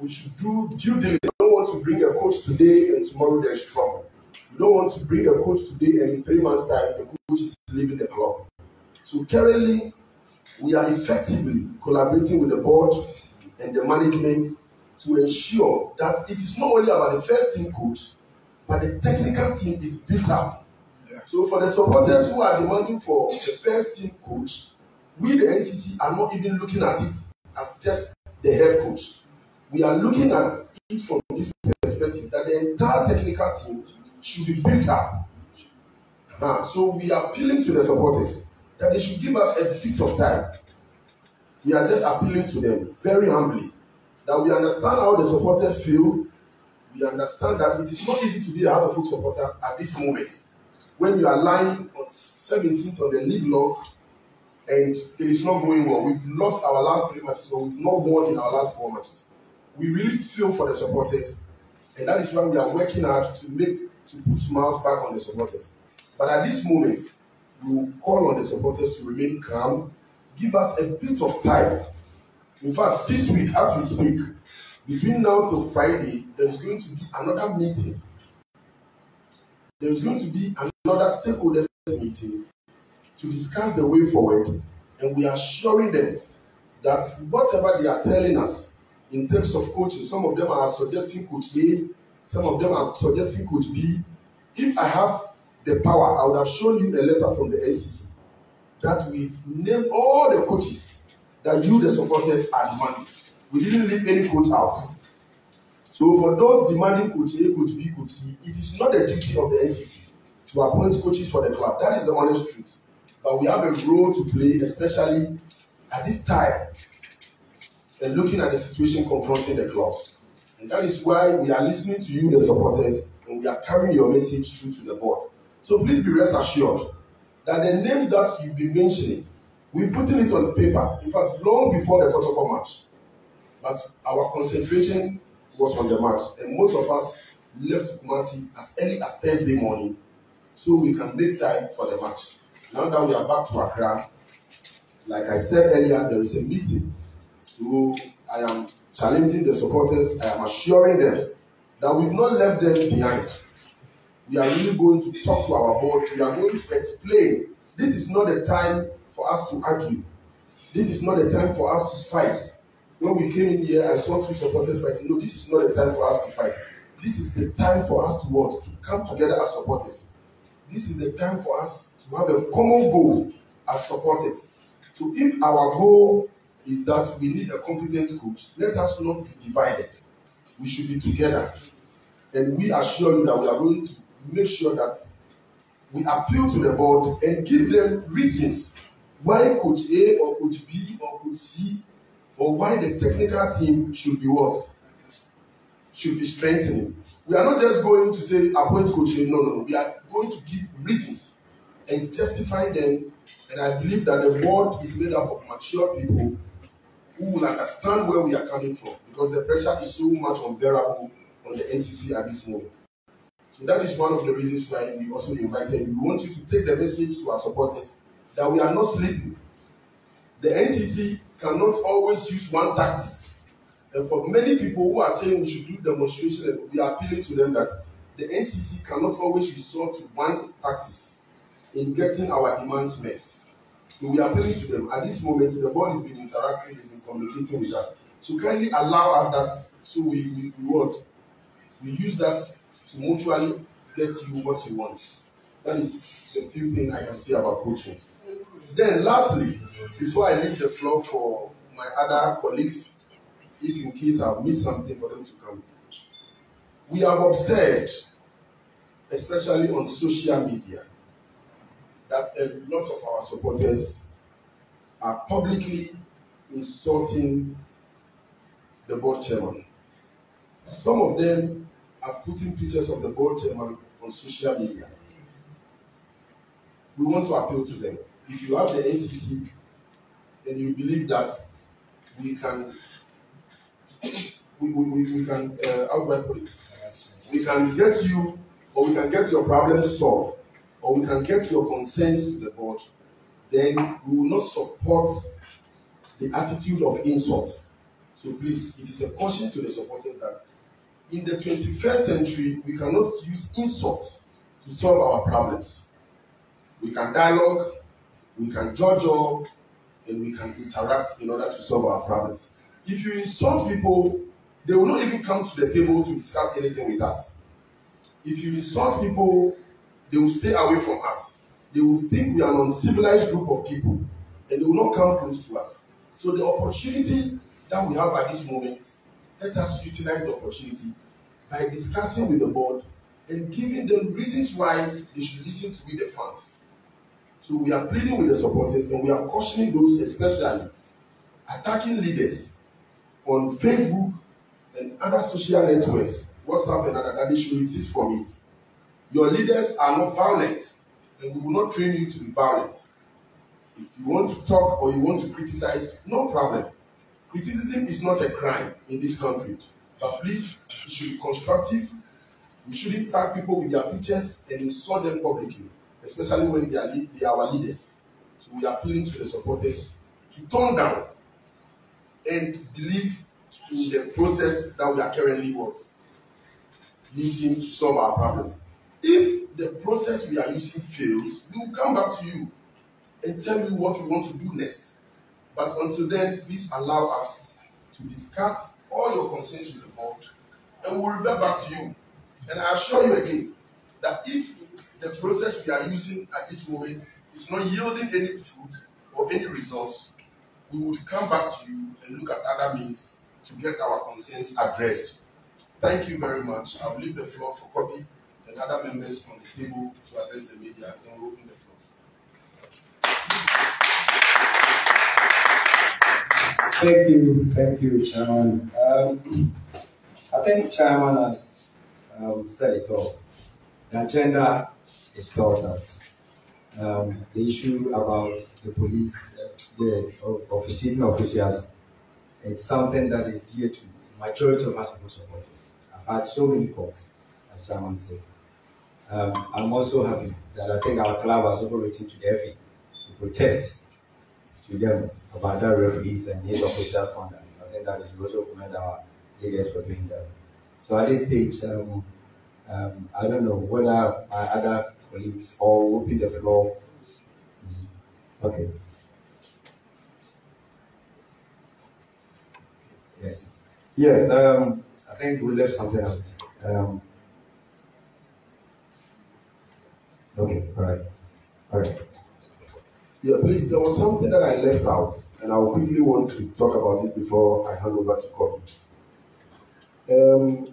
we should do due diligence. We don't want to bring a coach today and tomorrow there is trouble. We don't want to bring a coach today and in 3 months' time the coach is leaving the club. So currently, we are effectively collaborating with the board and the management to ensure that it is not only about the first team coach, but the technical team is built up. Yeah. So for the supporters who are demanding for the first team coach, we the NCC are not even looking at it as just the head coach. We are looking at it from this perspective that the entire technical team should be built up. So we are appealing to the supporters that they should give us a bit of time. We are just appealing to them very humbly that we understand how the supporters feel. We understand that it is not easy to be a Heart of Oak supporter at this moment when you are lying on 17th on the league log and it is not going well. We've lost our last 3 matches, or we've not won in our last 4 matches. We really feel for the supporters, and that is why we are working hard to put smiles back on the supporters. But at this moment, we will call on the supporters to remain calm, give us a bit of time. In fact, this week, as we speak, between now till Friday, there is going to be another meeting. There is going to be another stakeholders meeting to discuss the way forward, and we are assuring them that whatever they are telling us in terms of coaching, some of them are suggesting Coach A, some of them are suggesting Coach B. If I have the power, I would have shown you a letter from the NCC that we've named all the coaches that you, the supporters, are demanding. We didn't leave any coach out. So for those demanding Coach A, Coach B, Coach C, it is not the duty of the NCC to appoint coaches for the club. That is the honest truth. But we have a role to play, especially at this time, and looking at the situation confronting the club. And that is why we are listening to you, the supporters, and we are carrying your message through to the board. So please be rest assured that the names that you've been mentioning, we're putting it on paper, in fact, long before the KOTOKO match. But our concentration was on the match, and most of us left Kumasi as early as Thursday morning so we can make time for the match. Now that we are back to Accra, like I said earlier, there is a meeting. So I am challenging the supporters, I am assuring them that we've not left them behind. We are really going to talk to our board. We are going to explain. This is not the time for us to argue. This is not the time for us to fight. When we came in here, I saw 2 supporters fighting. No, this is not the time for us to fight. This is the time for us to what? To come together as supporters. This is the time for us to have a common goal as supporters. So if our goal is that we need a competent coach, let us not be divided. We should be together. And we assure you that we are going to make sure that we appeal to the board and give them reasons why Coach A or Coach B or Coach C, or why the technical team should be what? Should be strengthening. We are not just going to say appoint Coach A. No. We are going to give reasons and justify them. And I believe that the board is made up of mature people who will understand where we are coming from, because the pressure is so much unbearable on the NCC at this moment. So that is one of the reasons why we also invited you. We want you to take the message to our supporters that we are not sleeping. The NCC cannot always use one tactic. And for many people who are saying we should do demonstration, we are appealing to them that the NCC cannot always resort to one tactic in getting our demands met. So we are appealing to them. At this moment, the board has been interacting, has been communicating with us. So kindly allow us that, so we use that to mutually get you what you want. That is the few things I can say about coaching. Then lastly, before I leave the floor for my other colleagues, if in case I've missed something for them to come, we have observed, especially on social media, that a lot of our supporters are publicly insulting the board chairman. Some of them are putting pictures of the board chairman on social media. We want to appeal to them. If you have the NCC and you believe that we can, how do I put it? We can get you, or we can get your problems solved, or we can get your concerns to the board, then we will not support the attitude of insults. So please, it is a caution to the supporters that in the 21st century, we cannot use insults to solve our problems. We can dialogue, we can judge all, and we can interact in order to solve our problems. If you insult people, they will not even come to the table to discuss anything with us. If you insult people, they will stay away from us. They will think we are an uncivilized group of people, and they will not come close to us. So the opportunity that we have at this moment, let us utilize the opportunity by discussing with the board and giving them reasons why they should listen to the fans. So we are pleading with the supporters, and we are cautioning those especially attacking leaders on Facebook and other social networks, WhatsApp and other, that they should resist from it. Your leaders are not violent, and we will not train you to be violent. If you want to talk or you want to criticize, no problem. Criticism is not a crime in this country. But please, it should be constructive. We shouldn't tag people with their pictures and insult them publicly, especially when they are our leaders. So we are appealing to the supporters to turn down and believe in the process that we are currently using to solve our problems. If the process we are using fails, we will come back to you and tell you what we want to do next. But until then, please allow us to discuss all your concerns with the board, and we will revert back to you. And I assure you again that if the process we are using at this moment is not yielding any fruit or any results, we would come back to you and look at other means to get our concerns addressed. Thank you very much. I'll leave the floor for Kobe and other members on the table to address the media, and we'll open the floor. Thank you, Chairman. I think Chairman has said it all. The agenda is spelled out. The issue about the police, the officiating officials, it's something that is dear to majority of us supporters. I've had so many calls, as Chairman said. I'm also happy that I think our club has also written to the FA to protest to them about that referees and his officials' conduct. I think that is also commend our leaders for doing that. So at this stage, I don't know whether my other colleagues all open the floor. Okay. Yes. Yes. I think we left something out. Okay. All right. All right. Yeah, please, there was something that I left out, and I will quickly want to talk about it before I hand over to Kobe.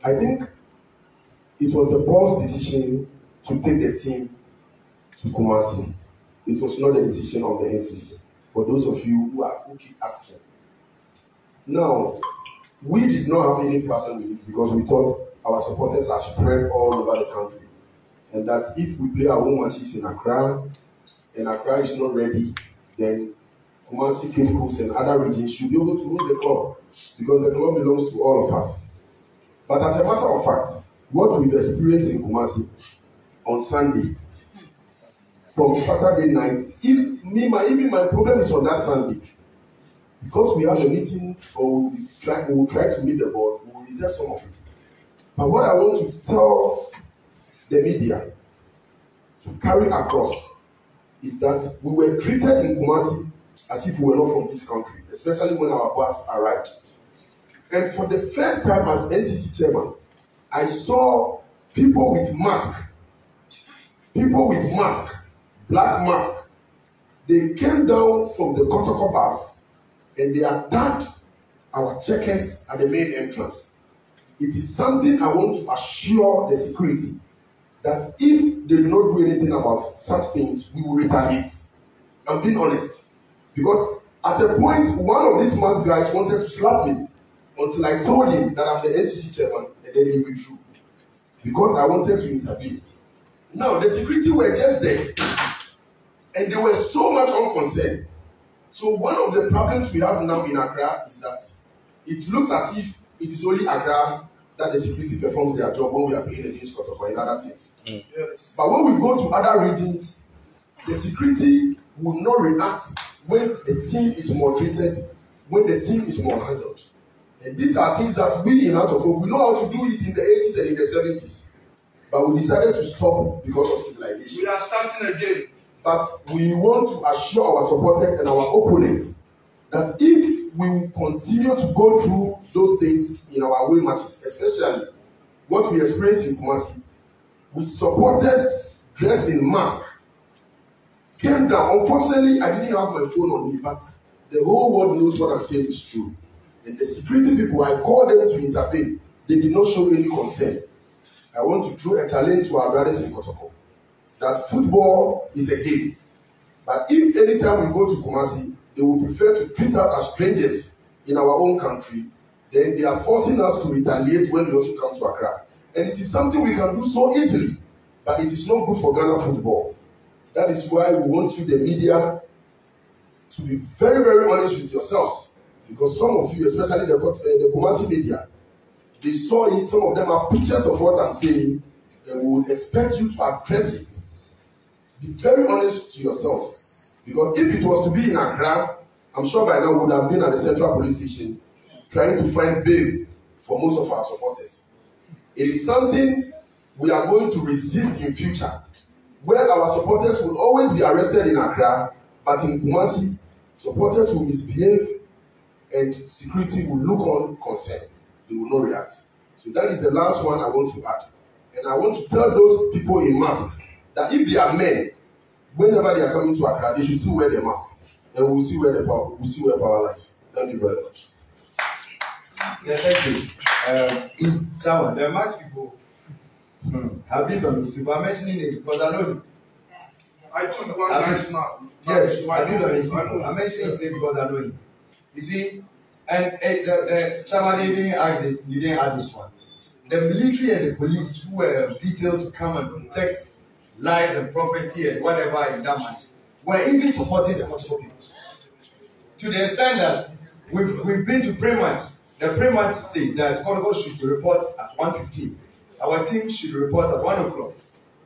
I think it was the board's decision to take the team to Kumasi. It was not the decision of the NCC, for those of you who keep asking. Now, we did not have any problem with it because we thought our supporters are spread all over the country, and that if we play our home matches in Accra, and Accra is not ready, then Kumasi, Cape Coast, and other regions should be able to hold the club, because the club belongs to all of us. But as a matter of fact, what we've experienced in Kumasi on Sunday, from Saturday night, even my problem is on that Sunday. Because we have a meeting, or we will try to meet the board, we will reserve some of it. But what I want to tell the media to carry across is that we were treated in Kumasi as if we were not from this country, especially when our bus arrived. And for the first time as NCC chairman, I saw people with masks, black masks. They came down from the KOTOKO bus and they attacked our checkers at the main entrance. It is something I want to assure the security that if they do not do anything about such things, we will retaliate. I'm being honest. Because at a point, one of these masked guys wanted to slap me until I told him that I'm the NCC chairman, and then he withdrew. Because I wanted to intervene. Now, the security were just there, and they were so much unconcerned. So one of the problems we have now in Accra is that it looks as if it is only Accra that the security performs their job when we are playing against KOTOKO and other things. Yes. But when we go to other regions, the security will not react when the team is more treated, when the team is more handled. And these are things that we in Out of Hope, we know how to do it in the 80s and in the 70s. But we decided to stop because of civilization. We are starting again. But we want to assure our supporters and our opponents that if we continue to go through those things in our away matches, especially what we experienced in Kumasi, with supporters dressed in mask, came down. Unfortunately, I didn't have my phone on me, but the whole world knows what I'm saying is true. And the security people, I called them to intervene. They did not show any concern. I want to throw a challenge to our brothers in KOTOKO that football is a game. But if anytime we go to Kumasi, they will prefer to treat us as strangers in our own country, then they are forcing us to retaliate when we also come to Accra. And it is something we can do so easily, but it is not good for Ghana football. That is why we want you, the media, to be very, very honest with yourselves. Because some of you, especially the Kumasi media, they saw it, some of them have pictures of what I'm saying, and we would expect you to address it. Be very honest to yourselves. Because if it was to be in Accra, I'm sure by now we would have been at the Central Police Station trying to find bail for most of our supporters. It is something we are going to resist in future, where our supporters will always be arrested in Accra, but in Kumasi, supporters will misbehave and security will look on concerned. They will not react. So that is the last one I want to add. And I want to tell those people in mask that if they are men, whenever they are coming to Accra, they should still wear their mask. And we'll see where power lies. Thank you very much. Yeah, thank you. Chairman, the mask people have been on these people. I'm mentioning it because I know him. I took one guy's now. Yes, I did on his people. I'm mentioning his name because I know him. You see, and the chairman you didn't add this one. The military and the police who were detailed to come and protect lives and property and whatever in that match were even supporting the KOTOKO people. To the extent that we've been to pre-match. The pre-match states that KOTOKO should report at 1:15. Our team should report at 1 o'clock.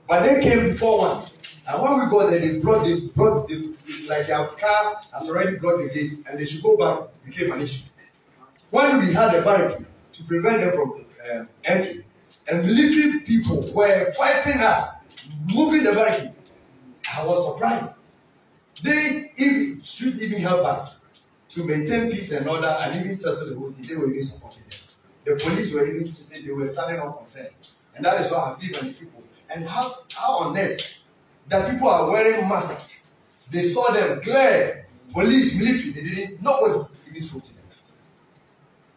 But they came before 1. And when we got there, they brought like their car has already blocked the gate and they should go back, became an issue. When we had a barricade to prevent them from entry, and military people were fighting us, moving the barricade, I was surprised. They should even help us to maintain peace and order and even settle the whole thing. They were even supporting them. The police were even sitting, they were standing on concern. And that is what I believe in the people. And how on earth that people are wearing masks? They saw them clear, police, military, they didn't, nobody even spoke to them.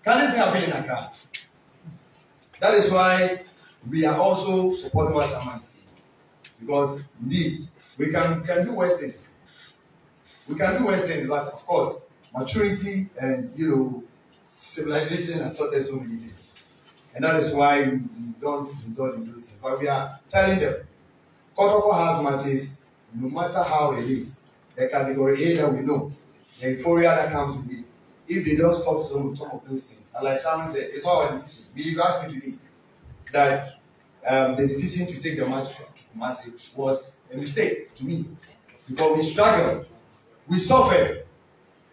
Can this thing happen in Accra? That is why we are also supporting what Chairman is saying. Because indeed, we can do worse things. We can do worse things, but of course, maturity and civilization has taught us so many things. And that is why we don't indulge in those things. But we are telling them, KOTOKO has matches, no matter how it is. The category A that we know, the euphoria that comes with it. If they don't stop some of those things, and like Chairman said, it's not our decision. You asked me today that the decision to take the match to Kumasi was a mistake to me. Because we struggled, we suffered.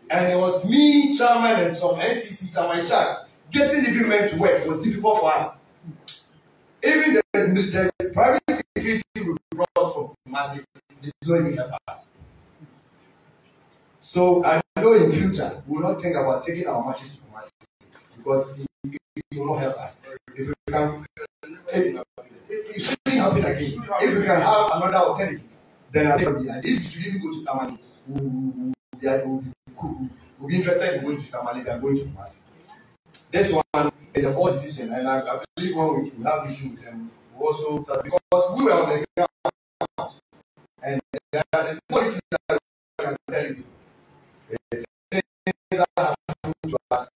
And it was me, Chairman, and some NCC Chairman Shaq. Getting the men to work was difficult for us. Even the private security we brought from Kumasi did not even help us. So I know in future we will not think about taking our matches to Kumasi because it will not help us. If we can, it shouldn't happen again. If we can have another alternative, then I think if you should even go to Tamale, we'll be interested in going to Tamale than going to Kumasi. This one is a board decision, and I believe when we have meeting with them, we also because we were on the ground, and there is no thing that I can tell you. The things that happened to us,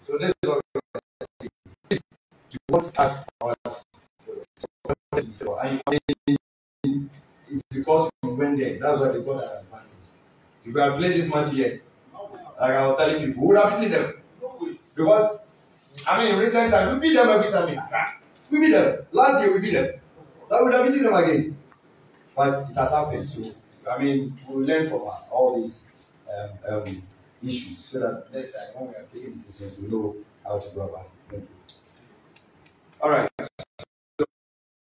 so this is what we say. You want us it's because we went there. That's why they got that advantage. If we had played this match here, like I was telling people, we would have beaten them. Because, in recent times, we beat them every time. We beat them. Last year, we beat them. So we would have beaten them again. But it has happened. So, we'll learn from all this. issues, so that next time when we are taking decisions, we know how to go about it. Thank you. All right.